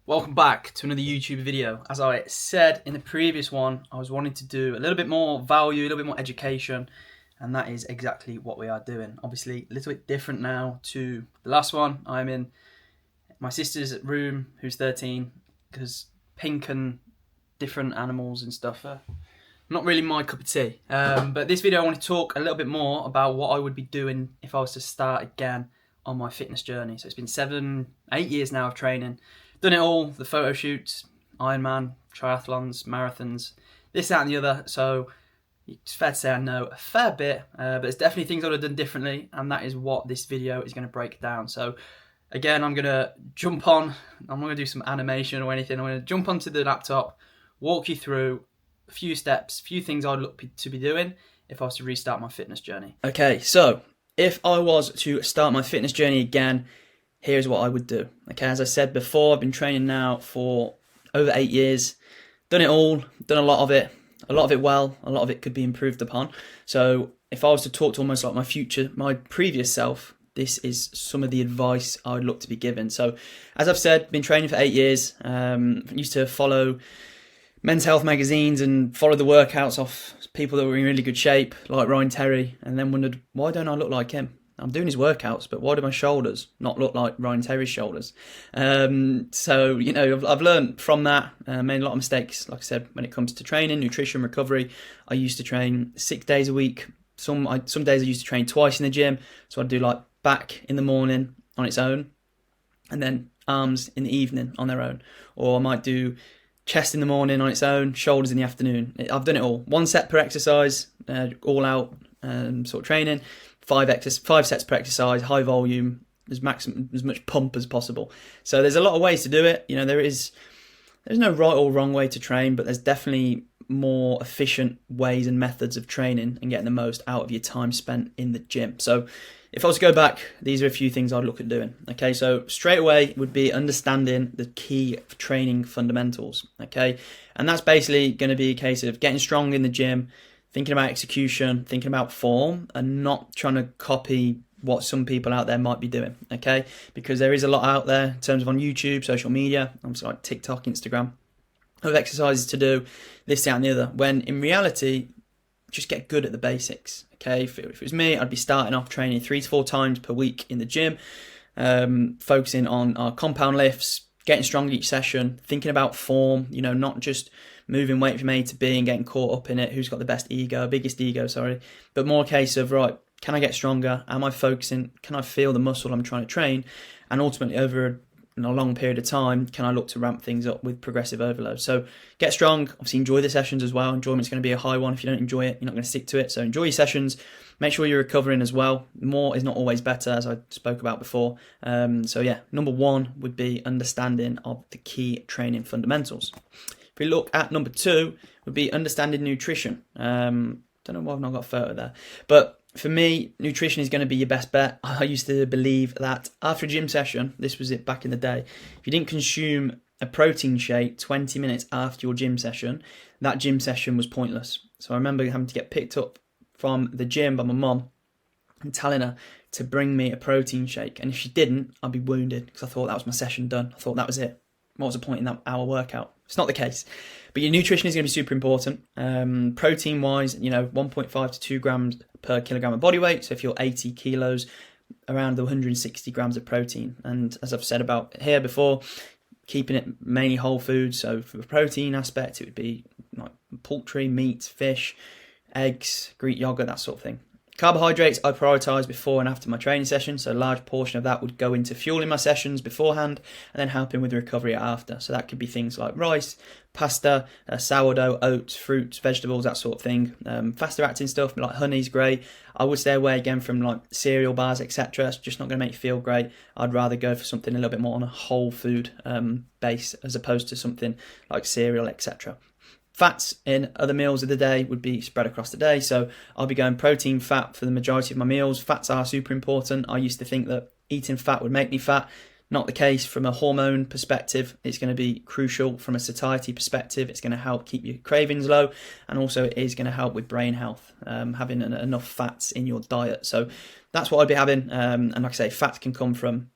Welcome back to another YouTube video. As I said in the previous one, I was wanting to do a little bit more value, a little bit more education, and that is exactly what we are doing. Obviously, a little bit different now to the last one. I'm in my sister's room, who's 13, because pink and different animals and stuff are not really my cup of tea. But this video I want to talk a little bit more about what I would be doing if I was to start again on my fitness journey. So it's been 7-8 years now of training. Done it all, the photo shoots, Ironman, triathlons, marathons, this, that and the other. So it's fair to say I know a fair bit, but there's definitely things I would have done differently, and that is what this video is going to break down. So again, I'm going to jump on, I'm not going to do some animation or anything, I'm going to jump onto the laptop, walk you through a few steps, a few things I'd look to be doing if I was to restart my fitness journey. Okay, so if I was to start my fitness journey again, here's what I would do. Okay, as I said before, I've been training now for over 8 years, done it all, done a lot of it well, a lot of it could be improved upon. So if I was to talk to almost like my previous self, this is some of the advice I would look to be given. So as I've said, been training for 8 years, used to follow men's health magazines and follow the workouts off people that were in really good shape, like Ryan Terry, and then wondered, why don't I look like him? I'm doing his workouts, but why do my shoulders not look like Ryan Terry's shoulders? So, you know, I've learned from that, made a lot of mistakes, like I said, when it comes to training, nutrition, recovery. I used to train 6 days a week. Some days I used to train twice in the gym. So I'd do like back in the morning on its own, and then arms in the evening on their own. Or I might do chest in the morning on its own, shoulders in the afternoon. I've done it all. 1 set per exercise, all out sort of training. 5 sets per exercise, high volume, as much pump as possible. So there's a lot of ways to do it. You know, there's no right or wrong way to train, but there's definitely more efficient ways and methods of training and getting the most out of your time spent in the gym. So if I was to go back, these are a few things I'd look at doing. Okay, so straight away would be understanding the key training fundamentals. Okay, and that's basically going to be a case of getting strong in the gym, thinking about execution, thinking about form, and not trying to copy what some people out there might be doing, okay? Because there is a lot out there in terms of on YouTube, social media, obviously like TikTok, Instagram, of exercises to do, this, that, and the other, when in reality, just get good at the basics, okay? If it was me, I'd be starting off training 3 to 4 times per week in the gym, focusing on our compound lifts, getting strong each session, thinking about form, you know, not just moving weight from A to B and getting caught up in it, who's got the biggest ego, but more a case of, right, can I get stronger? Am I focusing? Can I feel the muscle I'm trying to train? And ultimately, over a long period of time, can I look to ramp things up with progressive overload? So get strong, obviously enjoy the sessions as well. Enjoyment's going to be a high one. If you don't enjoy it, you're not going to stick to it. So enjoy your sessions. Make sure you're recovering as well. More is not always better, as I spoke about before. So yeah, number 1 would be understanding of the key training fundamentals. If we look at number 2, would be understanding nutrition. Don't know why I've not got a photo there, but for me, nutrition is going to be your best bet. I used to believe that after a gym session, this was it back in the day, if you didn't consume a protein shake 20 minutes after your gym session, that gym session was pointless. So I remember having to get picked up from the gym by my mum and telling her to bring me a protein shake. And if she didn't, I'd be wounded because I thought that was my session done. I thought that was it. What was the point in that hour workout? It's not the case. But your nutrition is going to be super important. Protein wise, you know, 1.5 to 2 grams per kilogram of body weight. So if you're 80 kilos, around the 160 grams of protein. And as I've said about here before, keeping it mainly whole foods. So for the protein aspect, it would be like poultry, meat, fish, eggs, Greek yogurt, that sort of thing. Carbohydrates I prioritise before and after my training session, so a large portion of that would go into fueling my sessions beforehand and then helping with the recovery after. So that could be things like rice, pasta, sourdough, oats, fruits, vegetables, that sort of thing. Faster acting stuff like honey's great. I would stay away again from like cereal bars, etc. It's just not going to make you feel great. I'd rather go for something a little bit more on a whole food base as opposed to something like cereal, etc. Fats in other meals of the day would be spread across the day. So I'll be going protein, fat for the majority of my meals. Fats are super important. I used to think that eating fat would make me fat. Not the case from a hormone perspective. It's going to be crucial from a satiety perspective. It's going to help keep your cravings low. And also it is going to help with brain health, having enough fats in your diet. So that's what I'd be having. And like I say, fats can come from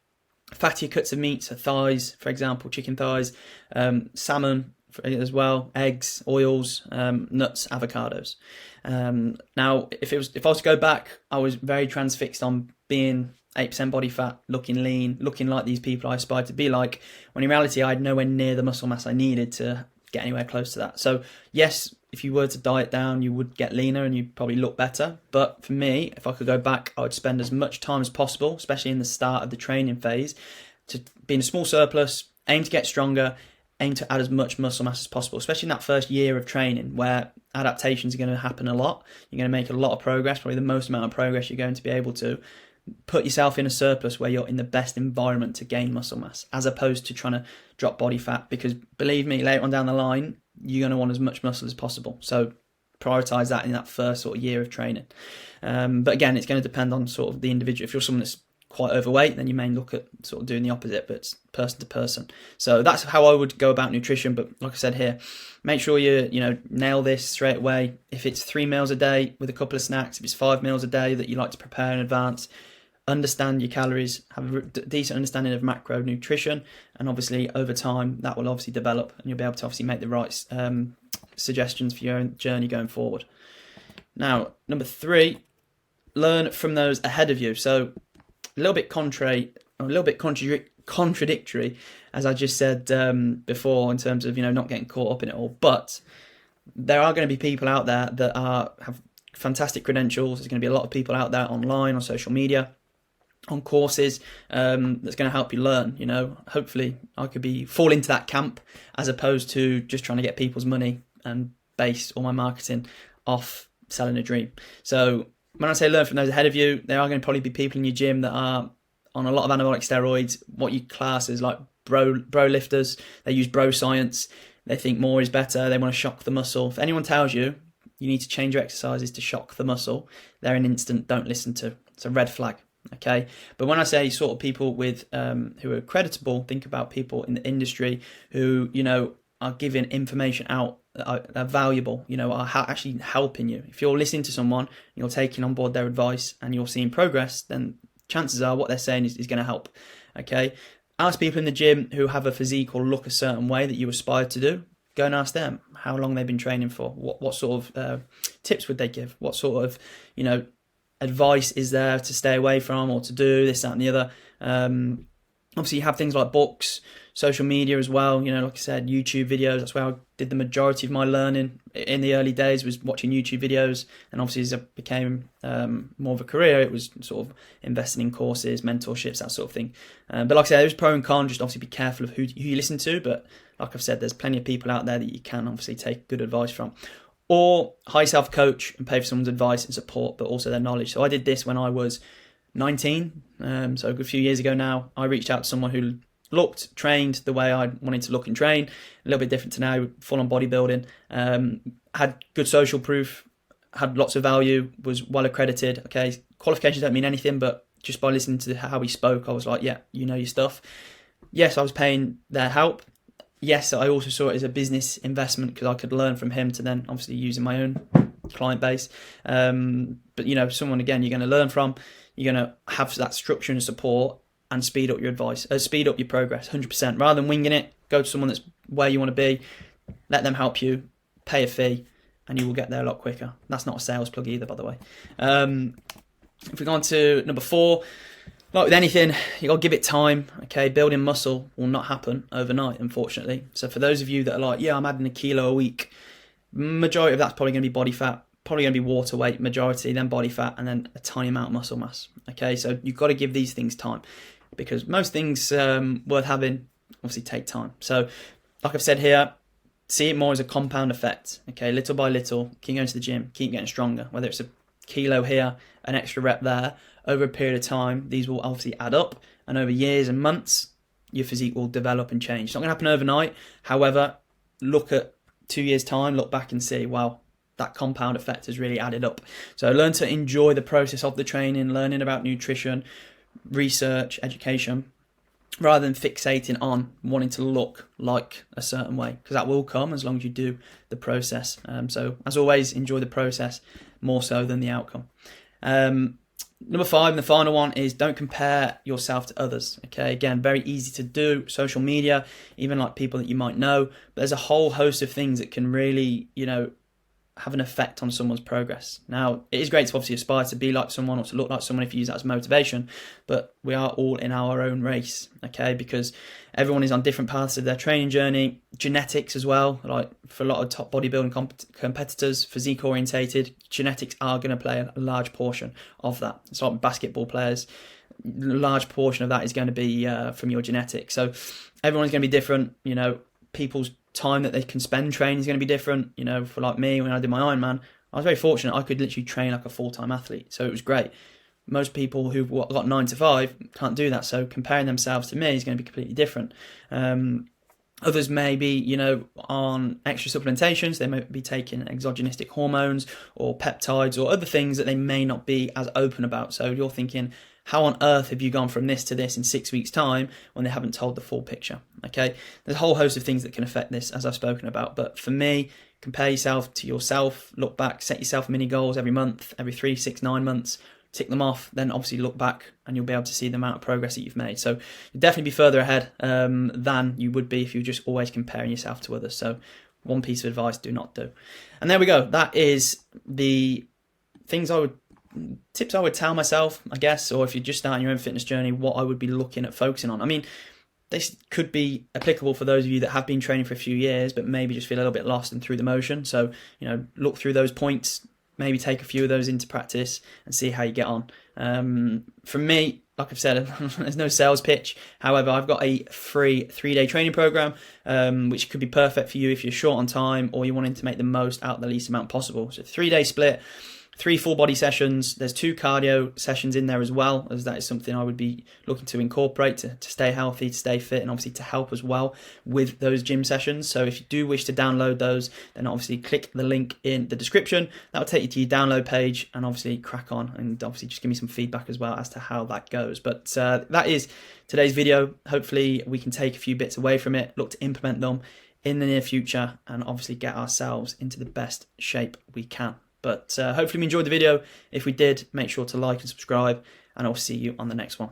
Fattier cuts of meat, so thighs, for example, chicken thighs, salmon as well, eggs, oils, nuts, avocados. Now, if I was to go back, I was very transfixed on being 8% body fat, looking lean, looking like these people I aspired to be like, when in reality I had nowhere near the muscle mass I needed to get anywhere close to that. So yes, if you were to diet down, you would get leaner and you'd probably look better. But for me, if I could go back, I would spend as much time as possible, especially in the start of the training phase, to be in a small surplus, aim to get stronger, aim to add as much muscle mass as possible, especially in that first year of training where adaptations are going to happen a lot. You're going to make a lot of progress, probably the most amount of progress you're going to be able to. Put yourself in a surplus where you're in the best environment to gain muscle mass, as opposed to trying to drop body fat, because believe me, later on down the line, you're going to want as much muscle as possible. So prioritize that in that first sort of year of training. But again, it's going to depend on sort of the individual. If you're someone that's quite overweight, then you may look at sort of doing the opposite, but it's person to person. So that's how I would go about nutrition. But like I said here, make sure you nail this straight away. If it's 3 meals a day with a couple of snacks, if it's 5 meals a day that you like to prepare in advance, understand your calories, have a decent understanding of macronutrition, and obviously over time that will obviously develop and you'll be able to obviously make the right suggestions for your own journey going forward. Now, number 3, learn from those ahead of you. So a little bit contradictory, as I just said before, in terms of not getting caught up in it all. But there are going to be people out there that have fantastic credentials. There's going to be a lot of people out there online, on social media, on courses that's going to help you learn. Hopefully I could fall into that camp, as opposed to just trying to get people's money and base all my marketing off selling a dream. So when I say learn from those ahead of you, there are going to probably be people in your gym that are on a lot of anabolic steroids, what you class as like bro lifters. They use bro science. They think more is better. They want to shock the muscle. If anyone tells you you need to change your exercises to shock the muscle, they're an instant don't listen to. It's a red flag. Okay, but when I say sort of people with who are creditable, think about people in the industry who are giving information out that are valuable, are actually helping you. If you're listening to someone, you're taking on board their advice and you're seeing progress, then chances are what they're saying is going to help. Okay, ask people in the gym who have a physique or look a certain way that you aspire to do. Go and ask them how long they've been training for. What sort of tips would they give? What sort of advice is there to stay away from or to do this, that and the other. Obviously you have things like books, social media as well, like I said, YouTube videos. That's where I did the majority of my learning in the early days, was watching YouTube videos. And obviously as it became more of a career, it was sort of investing in courses, mentorships, that sort of thing. But like I said, there's pro and con. Just obviously be careful of who you listen to, but like I've said, there's plenty of people out there that you can obviously take good advice from. Or hire yourself a coach and pay for someone's advice and support, but also their knowledge. So I did this when I was 19, so a good few years ago now. I reached out to someone who looked, trained the way I wanted to look and train, a little bit different to now, full on bodybuilding, had good social proof, had lots of value, was well accredited. Okay, qualifications don't mean anything, but just by listening to how he spoke, I was like, yeah, you know your stuff. Yes, I was paying their help. Yes, I also saw it as a business investment because I could learn from him to then obviously use in my own client base. But someone again you're going to learn from, you're going to have that structure and support and speed up your advice, speed up your progress, 100%. Rather than winging it, go to someone that's where you want to be, let them help you, pay a fee, and you will get there a lot quicker. That's not a sales plug either, by the way. If we go on to number 4. Like with anything, you got to give it time. Okay, building muscle will not happen overnight, unfortunately. So for those of you that are like, yeah, I'm adding a kilo a week, majority of that's probably going to be body fat, probably going to be water weight, majority, then body fat, and then a tiny amount of muscle mass. Okay, so you've got to give these things time, because most things worth having obviously take time. So like I've said here, see it more as a compound effect. Okay, little by little, keep going to the gym, keep getting stronger, whether it's a kilo here, an extra rep there. Over a period of time, these will obviously add up, and over years and months, your physique will develop and change. It's not going to happen overnight. However, look at 2 years' time, look back and see, wow, that compound effect has really added up. So learn to enjoy the process of the training, learning about nutrition, research, education, rather than fixating on wanting to look like a certain way, because that will come as long as you do the process. So as always, enjoy the process more so than the outcome. Number 5, and the final one, is don't compare yourself to others. Okay, again, very easy to do. Social media, even like people that you might know, but there's a whole host of things that can really, have an effect on someone's progress. Now, it is great to obviously aspire to be like someone or to look like someone if you use that as motivation, but we are all in our own race, okay? Because everyone is on different paths of their training journey, genetics as well, like for a lot of top bodybuilding competitors, physique orientated, genetics are going to play a large portion of that. It's like basketball players, a large portion of that is going to be from your genetics. So everyone's going to be different, people's time that they can spend training is going to be different. For like me, when I did my Ironman, I was very fortunate. I could literally train like a full-time athlete, so it was great. Most people who've got 9 to 5 can't do that, so comparing themselves to me is going to be completely different. Others may be, on extra supplementations. They may be taking exogenous hormones or peptides or other things that they may not be as open about. So you're thinking, how on earth have you gone from this to this in 6 weeks' time when they haven't told the full picture? Okay, there's a whole host of things that can affect this, as I've spoken about. But for me, compare yourself to yourself, look back, set yourself mini goals every month, every 3, 6, 9 months, tick them off, then obviously look back and you'll be able to see the amount of progress that you've made. So you'll definitely be further ahead than you would be if you were just always comparing yourself to others. So one piece of advice, do not do. And there we go. That is the tips I would tell myself, I guess, or if you're just starting your own fitness journey, what I would be looking at focusing on. I mean, this could be applicable for those of you that have been training for a few years, but maybe just feel a little bit lost and through the motion. So, look through those points, maybe take a few of those into practice and see how you get on. For me, like I've said, there's no sales pitch. However, I've got a free 3-day training program, which could be perfect for you if you're short on time or you're wanting to make the most out of the least amount possible. So 3-day split, 3 full body sessions. There's 2 cardio sessions in there as well, as that is something I would be looking to incorporate to stay healthy, to stay fit, and obviously to help as well with those gym sessions. So if you do wish to download those, then obviously click the link in the description. That will take you to your download page and obviously crack on and obviously just give me some feedback as well as to how that goes. But that is today's video. Hopefully we can take a few bits away from it, look to implement them in the near future, and obviously get ourselves into the best shape we can. But hopefully we enjoyed the video. If we did, make sure to like and subscribe, and I'll see you on the next one.